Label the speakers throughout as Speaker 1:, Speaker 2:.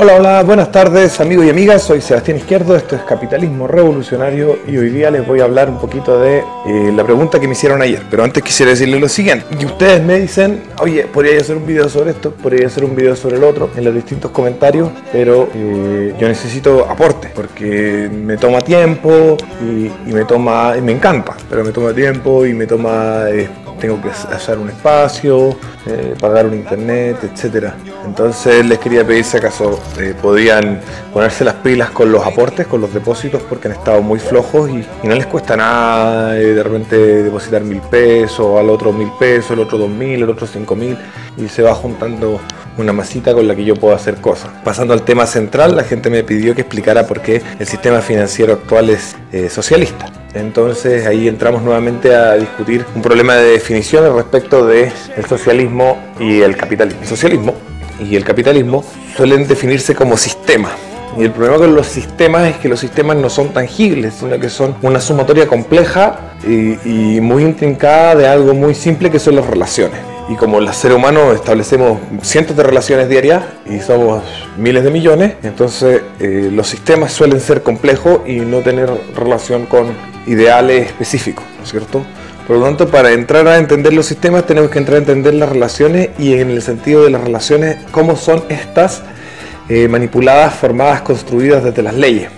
Speaker 1: Hola, hola, buenas tardes amigos y amigas, soy Sebastián Izquierdo, esto es Capitalismo Revolucionario y hoy día les voy a hablar un poquito de la pregunta que me hicieron ayer. Pero antes quisiera decirles lo siguiente, y ustedes me dicen, oye, podría hacer un video sobre esto, podría hacer un video sobre el otro, en los distintos comentarios, pero yo necesito aporte, porque me toma tiempo y me encanta, pero me toma tiempo y me toma... tengo que hacer un espacio, pagar un internet, etcétera. Entonces les quería pedir si acaso podían ponerse las pilas con los aportes, con los depósitos, porque han estado muy flojos y no les cuesta nada de repente depositar 1000 pesos, al otro 1000 pesos, el otro 2000, el otro 5000 y se va juntando una masita con la que yo puedo hacer cosas. Pasando al tema central, la gente me pidió que explicara por qué el sistema financiero actual es socialista. Entonces ahí entramos nuevamente a discutir un problema de definiciones respecto del socialismo y el capitalismo. El socialismo y el capitalismo suelen definirse como sistemas. Y el problema con los sistemas es que los sistemas no son tangibles, sino que son una sumatoria compleja y muy intrincada de algo muy simple que son las relaciones. Y como los seres humanos establecemos cientos de relaciones diarias y somos miles de millones, entonces los sistemas suelen ser complejos y no tener relación con ideales específicos, ¿no es cierto? Por lo tanto, para entrar a entender los sistemas tenemos que entrar a entender las relaciones y en el sentido de las relaciones, cómo son estas manipuladas, formadas, construidas desde las leyes.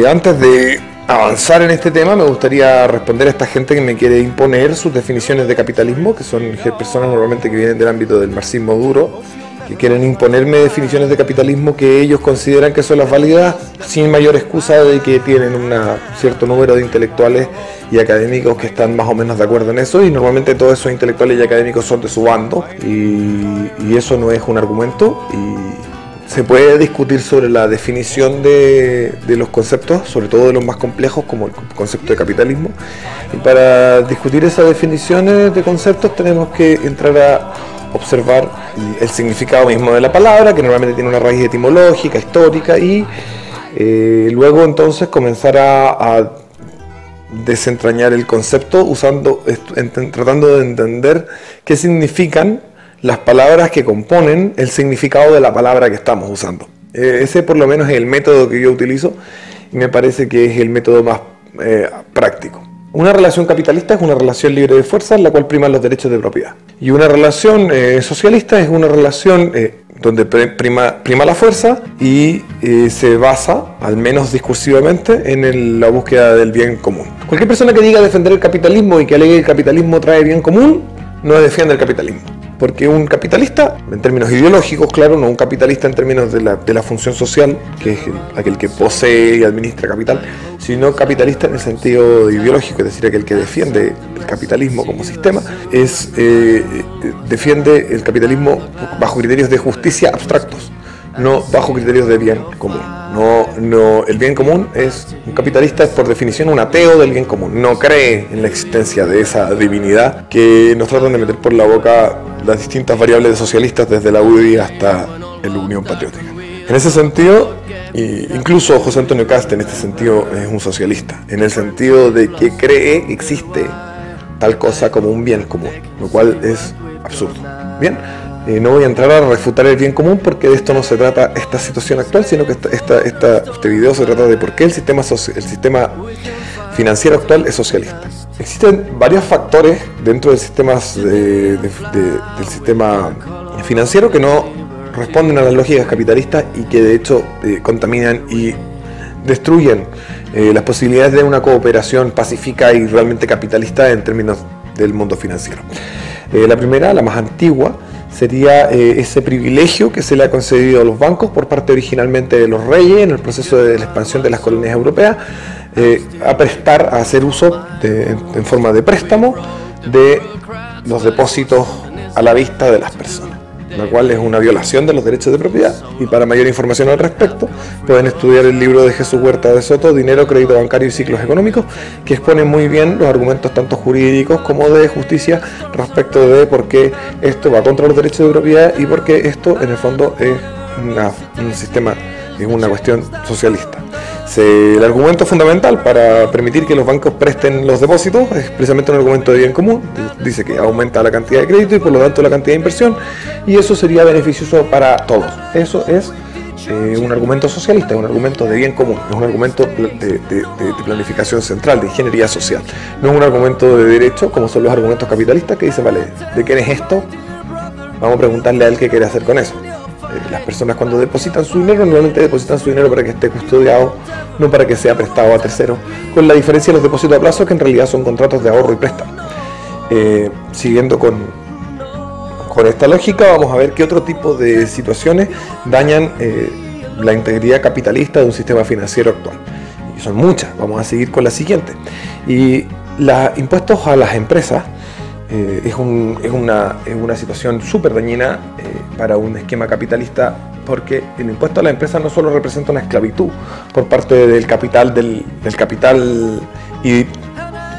Speaker 1: Antes de avanzar en este tema, me gustaría responder a esta gente que me quiere imponer sus definiciones de capitalismo, que son personas normalmente que vienen del ámbito del marxismo duro, que quieren imponerme definiciones de capitalismo que ellos consideran que son las válidas sin mayor excusa de que tienen un cierto número de intelectuales y académicos que están más o menos de acuerdo en eso, y normalmente todos esos intelectuales y académicos son de su bando y eso no es un argumento. Y se puede discutir sobre la definición de los conceptos, sobre todo de los más complejos como el concepto de capitalismo, y para discutir esas definiciones de conceptos tenemos que entrar a observar el significado mismo de la palabra, que normalmente tiene una raíz etimológica, histórica, y luego entonces comenzar a desentrañar el concepto tratando de entender qué significan las palabras que componen el significado de la palabra que estamos usando. Ese por lo menos es el método que yo utilizo y me parece que es el método más práctico. Una relación capitalista es una relación libre de fuerza en la cual priman los derechos de propiedad. Y una relación socialista es una relación donde prima la fuerza y se basa, al menos discursivamente, en la búsqueda del bien común. Cualquier persona que diga defender el capitalismo y que alegue que el capitalismo trae bien común, no defiende el capitalismo. Porque un capitalista, en términos ideológicos, claro, no un capitalista en términos de la función social, que es aquel que posee y administra capital, sino capitalista en el sentido ideológico, es decir, aquel que defiende el capitalismo como sistema, defiende el capitalismo bajo criterios de justicia abstractos, no bajo criterios de bien común. No, el bien común un capitalista es por definición un ateo del bien común, no cree en la existencia de esa divinidad que nos tratan de meter por la boca las distintas variables de socialistas desde la UDI hasta la Unión Patriótica. En ese sentido, incluso José Antonio Cast en este sentido es un socialista, en el sentido de que cree que existe tal cosa como un bien común, lo cual es absurdo. Bien. No voy a entrar a refutar el bien común porque de esto no se trata esta situación actual, sino que este video se trata de por qué el sistema financiero actual es socialista. Existen varios factores dentro del sistema financiero que no responden a las lógicas capitalistas y que de hecho contaminan y destruyen las posibilidades de una cooperación pacífica y realmente capitalista en términos del mundo financiero. La primera, la más antigua, sería ese privilegio que se le ha concedido a los bancos por parte originalmente de los reyes en el proceso de la expansión de las colonias europeas, a hacer uso en forma de préstamo de los depósitos a la vista de las personas, la cual es una violación de los derechos de propiedad. Y para mayor información al respecto pueden estudiar el libro de Jesús Huerta de Soto, Dinero, Crédito Bancario y Ciclos Económicos, que expone muy bien los argumentos tanto jurídicos como de justicia respecto de por qué esto va contra los derechos de propiedad y por qué esto en el fondo es un sistema, es una cuestión socialista. El argumento fundamental para permitir que los bancos presten los depósitos es precisamente un argumento de bien común. Dice que aumenta la cantidad de crédito y por lo tanto la cantidad de inversión, y eso sería beneficioso para todos. Eso es un argumento socialista, es un argumento de bien común, es un argumento de planificación central, de ingeniería social. No es un argumento de derecho, como son los argumentos capitalistas, que dicen, vale, ¿de quién es esto? Vamos a preguntarle a él qué quiere hacer con eso. Las personas cuando depositan su dinero, normalmente depositan su dinero para que esté custodiado, no para que sea prestado a terceros, con la diferencia de los depósitos a plazo, que en realidad son contratos de ahorro y préstamo. Siguiendo con esta lógica, vamos a ver qué otro tipo de situaciones dañan la integridad capitalista de un sistema financiero actual. Y son muchas, vamos a seguir con la siguiente. Y los impuestos a las empresas es una situación súper dañina para un esquema capitalista, porque el impuesto a las empresas no solo representa una esclavitud por parte del capital y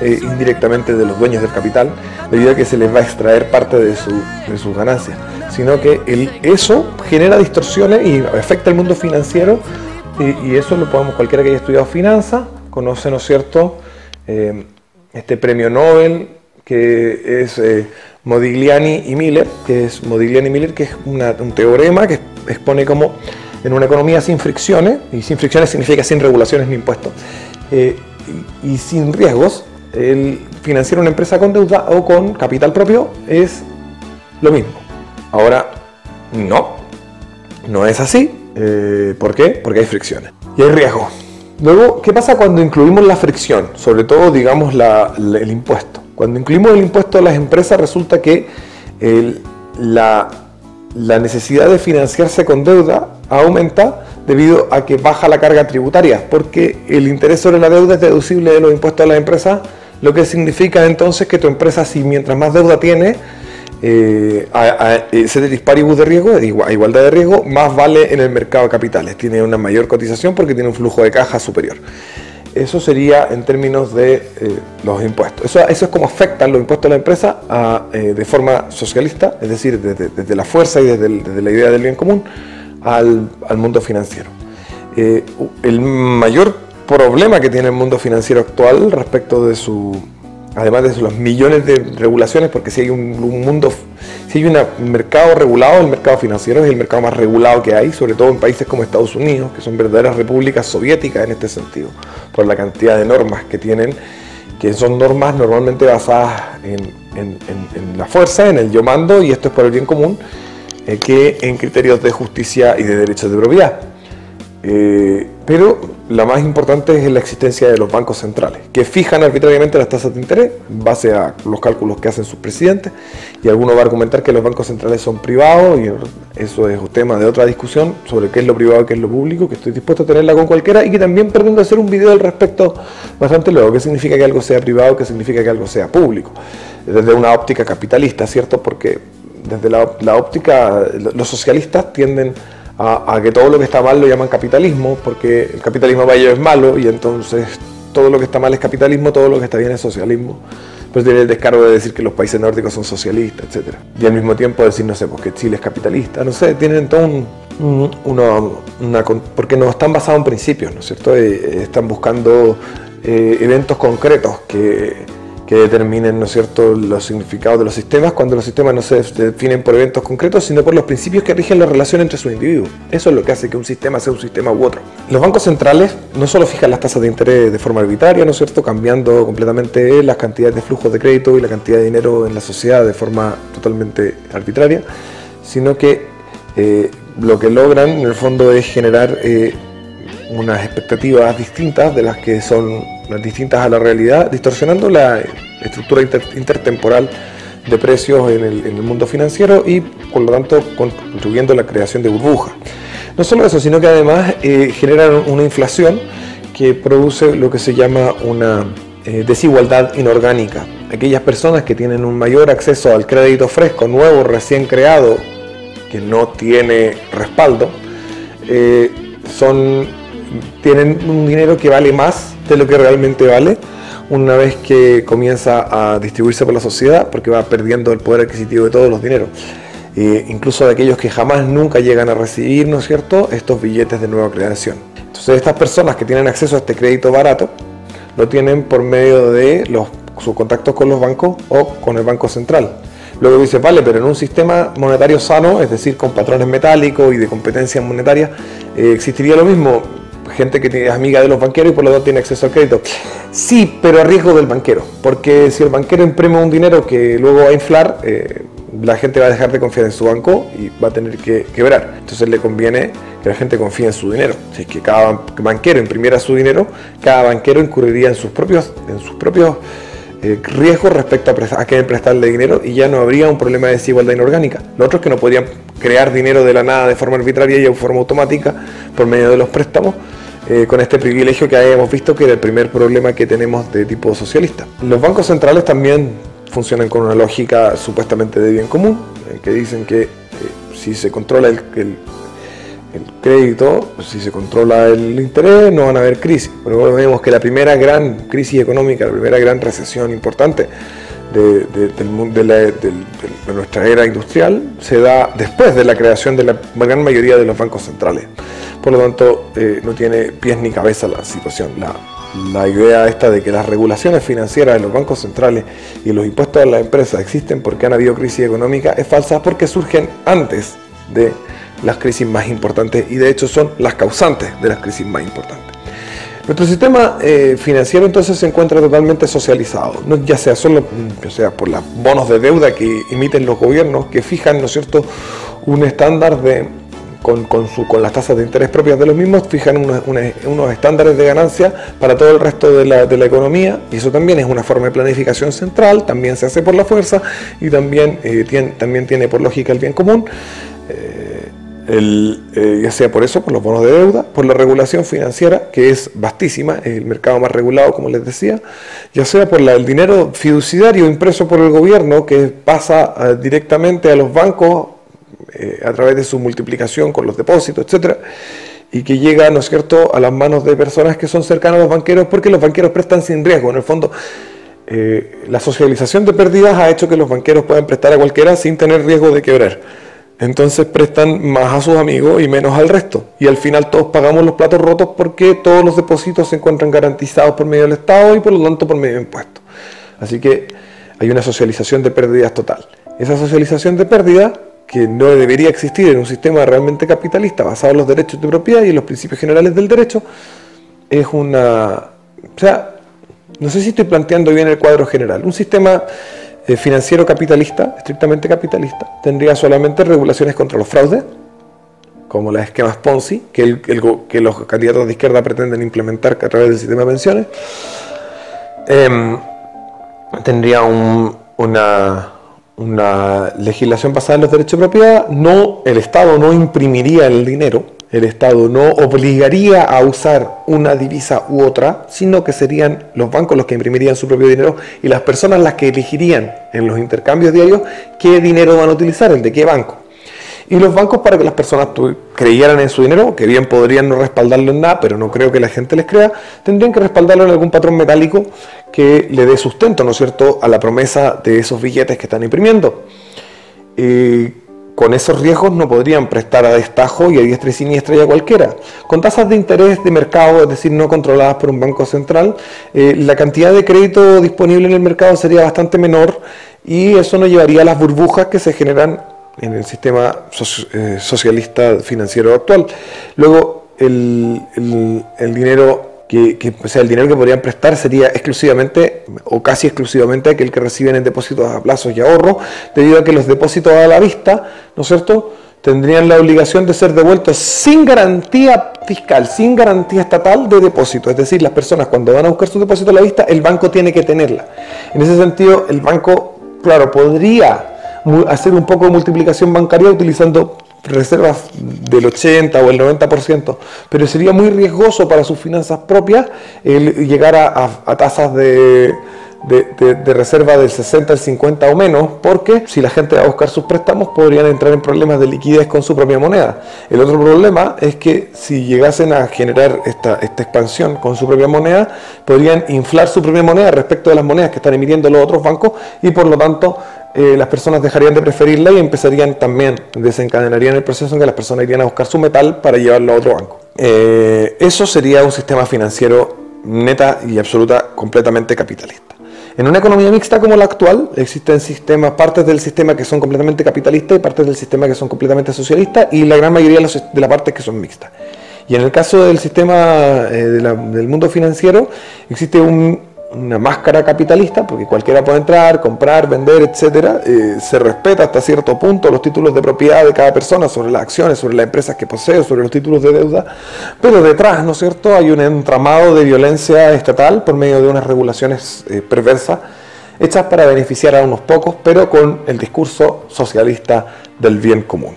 Speaker 1: indirectamente de los dueños del capital, debido a que se les va a extraer parte de sus ganancias, sino que eso genera distorsiones y afecta al mundo financiero, y eso lo podemos, cualquiera que haya estudiado finanzas conoce, ¿no es cierto?, este premio Nobel que es Modigliani y Miller, que es un teorema que expone cómo en una economía sin fricciones, y sin fricciones significa sin regulaciones ni impuestos, y sin riesgos, el financiar una empresa con deuda o con capital propio es lo mismo. Ahora, no es así. ¿Por qué? Porque hay fricciones y hay riesgos. Luego, ¿qué pasa cuando incluimos la fricción? Sobre todo, digamos, el impuesto. Cuando incluimos el impuesto a las empresas, resulta que la necesidad de financiarse con deuda aumenta debido a que baja la carga tributaria, porque el interés sobre la deuda es deducible de los impuestos a las empresas, lo que significa entonces que tu empresa, si mientras más deuda tiene, ceteris paribus de riesgo, igualdad de riesgo, más vale en el mercado de capitales, tiene una mayor cotización porque tiene un flujo de caja superior. Eso sería en términos de los impuestos. Eso es como afectan los impuestos a la empresa de forma socialista, es decir, desde la fuerza y desde la idea del bien común al mundo financiero. El mayor problema que tiene el mundo financiero actual respecto de además de los millones de regulaciones, porque si hay un mercado regulado, el mercado financiero es el mercado más regulado que hay, sobre todo en países como Estados Unidos, que son verdaderas repúblicas soviéticas en este sentido, por la cantidad de normas que tienen, que son normas normalmente basadas en la fuerza, en el yo mando, y esto es por el bien común, que en criterios de justicia y de derechos de propiedad. Pero la más importante es la existencia de los bancos centrales, que fijan arbitrariamente las tasas de interés en base a los cálculos que hacen sus presidentes, y alguno va a argumentar que los bancos centrales son privados, y eso es un tema de otra discusión sobre qué es lo privado y qué es lo público, que estoy dispuesto a tenerla con cualquiera, y que también pretendo hacer un video al respecto bastante luego, qué significa que algo sea privado, qué significa que algo sea público, desde una óptica capitalista, ¿cierto? Porque desde la óptica, los socialistas tienden a que todo lo que está mal lo llaman capitalismo, porque el capitalismo para ellos es malo, y entonces todo lo que está mal es capitalismo, todo lo que está bien es socialismo. Pues tiene el descaro de decir que los países nórdicos son socialistas, etc. Y al mismo tiempo decir, no sé, porque Chile es capitalista, no sé, tienen todo porque no están basados en principios, ¿no es cierto? Están buscando eventos concretos que determinen, ¿no es cierto?, los significados de los sistemas, cuando los sistemas no se definen por eventos concretos, sino por los principios que rigen la relación entre sus individuos. Eso es lo que hace que un sistema sea un sistema u otro. Los bancos centrales no solo fijan las tasas de interés de forma arbitraria, ¿no es cierto?, cambiando completamente las cantidades de flujos de crédito y la cantidad de dinero en la sociedad de forma totalmente arbitraria, sino que lo que logran en el fondo es generar unas expectativas distintas de las que son distintas a la realidad, distorsionando la estructura intertemporal de precios en el mundo financiero, y por lo tanto contribuyendo a la creación de burbujas. No solo eso, sino que además generan una inflación que produce lo que se llama una desigualdad inorgánica. Aquellas personas que tienen un mayor acceso al crédito fresco, nuevo, recién creado, que no tiene respaldo, tienen un dinero que vale más de lo que realmente vale una vez que comienza a distribuirse por la sociedad, porque va perdiendo el poder adquisitivo de todos los dineros, incluso de aquellos que jamás nunca llegan a recibir, ¿no es cierto?, estos billetes de nueva creación. Entonces estas personas que tienen acceso a este crédito barato lo tienen por medio de sus contactos con los bancos o con el Banco Central, Luego dices, vale, pero en un sistema monetario sano, es decir, con patrones metálicos y de competencias monetarias, existiría lo mismo. Gente que es amiga de los banqueros y por lo tanto tiene acceso al crédito. Sí, pero a riesgo del banquero, porque si el banquero imprime un dinero que luego va a inflar, la gente va a dejar de confiar en su banco y va a tener que quebrar. Entonces le conviene que la gente confíe en su dinero. Si es que cada banquero imprimiera su dinero, cada banquero incurriría en sus propios riesgos respecto a querer prestarle dinero y ya no habría un problema de desigualdad inorgánica. Lo otro es que no podrían crear dinero de la nada de forma arbitraria y de forma automática por medio de los préstamos, con este privilegio que habíamos visto que era el primer problema que tenemos de tipo socialista. Los bancos centrales también funcionan con una lógica supuestamente de bien común, que dicen que si se controla el crédito, si se controla el interés, no van a haber crisis. Pero vemos que la primera gran crisis económica, la primera gran recesión importante de nuestra era industrial se da después de la creación de la gran mayoría de los bancos centrales. Por lo tanto, no tiene pies ni cabeza la situación. La idea esta de que las regulaciones financieras de los bancos centrales y los impuestos a las empresas existen porque han habido crisis económica es falsa, porque surgen antes de las crisis más importantes y de hecho son las causantes de las crisis más importantes. Nuestro sistema financiero entonces se encuentra totalmente socializado, ya sea por los bonos de deuda que emiten los gobiernos, que fijan, ¿no es cierto?, un estándar con las tasas de interés propias de los mismos, fijan unos estándares de ganancia para todo el resto de la economía, y eso también es una forma de planificación central, también se hace por la fuerza y también tiene por lógica el bien común. Ya sea por eso, por los bonos de deuda, por la regulación financiera, que es vastísima, es el mercado más regulado, como les decía, ya sea por el dinero fiduciario impreso por el gobierno, que pasa directamente a los bancos a través de su multiplicación con los depósitos, etcétera, y que llega, ¿no es cierto?, a las manos de personas que son cercanas a los banqueros, porque los banqueros prestan sin riesgo. En el fondo, la socialización de pérdidas ha hecho que los banqueros puedan prestar a cualquiera sin tener riesgo de quebrar. Entonces prestan más a sus amigos y menos al resto. Y al final todos pagamos los platos rotos porque todos los depósitos se encuentran garantizados por medio del Estado y por lo tanto por medio de impuestos. Así que hay una socialización de pérdidas total. Esa socialización de pérdidas, que no debería existir en un sistema realmente capitalista basado en los derechos de propiedad y en los principios generales del derecho, es una... O sea, no sé si estoy planteando bien el cuadro general. Un sistema financiero capitalista, estrictamente capitalista, tendría solamente regulaciones contra los fraudes, como los esquemas Ponzi, que los candidatos de izquierda pretenden implementar a través del sistema de pensiones. Tendría una legislación basada en los derechos de propiedad. El Estado no imprimiría el dinero, el Estado no obligaría a usar una divisa u otra, sino que serían los bancos los que imprimirían su propio dinero y las personas las que elegirían en los intercambios diarios qué dinero van a utilizar, el de qué banco. Y los bancos, para que las personas creyeran en su dinero, que bien podrían no respaldarlo en nada, pero no creo que la gente les crea, tendrían que respaldarlo en algún patrón metálico que le dé sustento, ¿no es cierto?, a la promesa de esos billetes que están imprimiendo. Con esos riesgos no podrían prestar a destajo y a diestra y siniestra y a cualquiera. Con tasas de interés de mercado, es decir, no controladas por un banco central, la cantidad de crédito disponible en el mercado sería bastante menor y eso nos llevaría a las burbujas que se generan en el sistema socialista financiero actual. Luego, el dinero el dinero que podrían prestar sería exclusivamente o casi exclusivamente aquel que reciben en depósitos a plazos y ahorros, debido a que los depósitos a la vista, ¿no es cierto?, tendrían la obligación de ser devueltos sin garantía fiscal, sin garantía estatal de depósito. Es decir, las personas cuando van a buscar su depósito a la vista, el banco tiene que tenerla. En ese sentido, el banco, claro, podría hacer un poco de multiplicación bancaria utilizando reservas del 80 o el 90%, pero sería muy riesgoso para sus finanzas propias el llegar a tasas de reserva del 60 al 50 o menos, porque si la gente va a buscar sus préstamos podrían entrar en problemas de liquidez con su propia moneda. El otro problema es que si llegasen a generar esta expansión con su propia moneda, podrían inflar su propia moneda respecto de las monedas que están emitiendo los otros bancos y por lo tanto las personas dejarían de preferirla y desencadenarían el proceso en que las personas irían a buscar su metal para llevarlo a otro banco. Eso sería un sistema financiero neta y absoluta completamente capitalista. En una economía mixta como la actual, existen sistemas, partes del sistema que son completamente capitalistas y partes del sistema que son completamente socialistas, y la gran mayoría de las partes que son mixtas. Y en el caso del sistema del mundo financiero, existe una máscara capitalista, porque cualquiera puede entrar, comprar, vender, etcétera. Se respeta hasta cierto punto los títulos de propiedad de cada persona sobre las acciones, sobre las empresas que posee, sobre los títulos de deuda, pero detrás, ¿no es cierto?, hay un entramado de violencia estatal por medio de unas regulaciones perversas hechas para beneficiar a unos pocos, pero con el discurso socialista del bien común.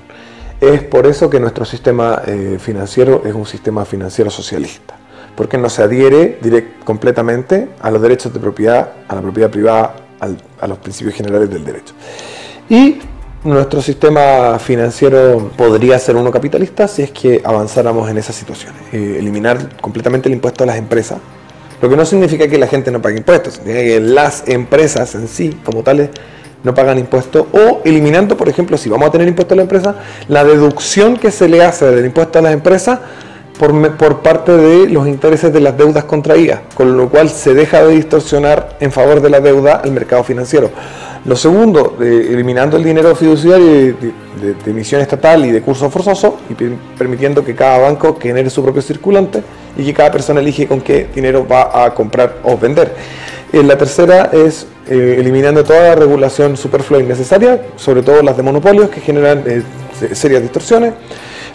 Speaker 1: Es por eso que nuestro sistema financiero es un sistema financiero socialista, porque no se adhiere completamente a los derechos de propiedad, a la propiedad privada, a los principios generales del derecho. Y nuestro sistema financiero podría ser uno capitalista si es que avanzáramos en esas situaciones. Eliminar completamente el impuesto a las empresas, lo que no significa que la gente no pague impuestos, significa que las empresas en sí, como tales, no pagan impuestos, o eliminando, por ejemplo, si vamos a tener impuesto a la empresa, la deducción que se le hace del impuesto a las empresas por parte de los intereses de las deudas contraídas, con lo cual se deja de distorsionar en favor de la deuda el mercado financiero. Lo segundo, eliminando el dinero fiduciario de emisión estatal y de curso forzoso, y permitiendo que cada banco genere su propio circulante y que cada persona elige con qué dinero va a comprar o vender. La tercera es eliminando toda la regulación superflua e innecesaria, sobre todo las de monopolios que generan serias distorsiones.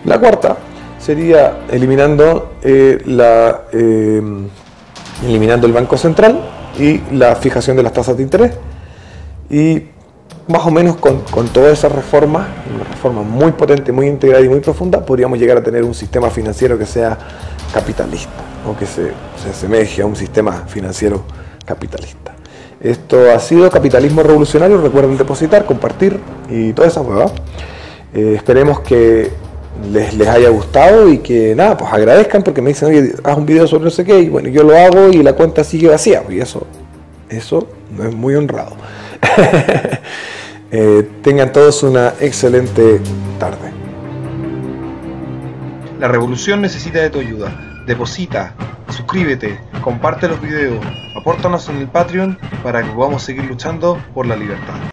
Speaker 1: La cuarta sería eliminando el Banco Central y la fijación de las tasas de interés. Y más o menos con todas esas reformas, una reforma muy potente, muy integrada y muy profunda, podríamos llegar a tener un sistema financiero que sea capitalista, o que se asemeje a un sistema financiero capitalista. Esto ha sido Capitalismo Revolucionario. Recuerden depositar, compartir y toda esa hueá. Esperemos que les haya gustado y que nada, pues agradezcan, porque me dicen, oye, haz un video sobre no sé qué, y bueno, yo lo hago y la cuenta sigue vacía, y eso no es muy honrado. Tengan todos una excelente tarde. La revolución necesita de tu ayuda. Deposita, suscríbete, comparte los videos, apórtanos en el Patreon para que podamos seguir luchando por la libertad.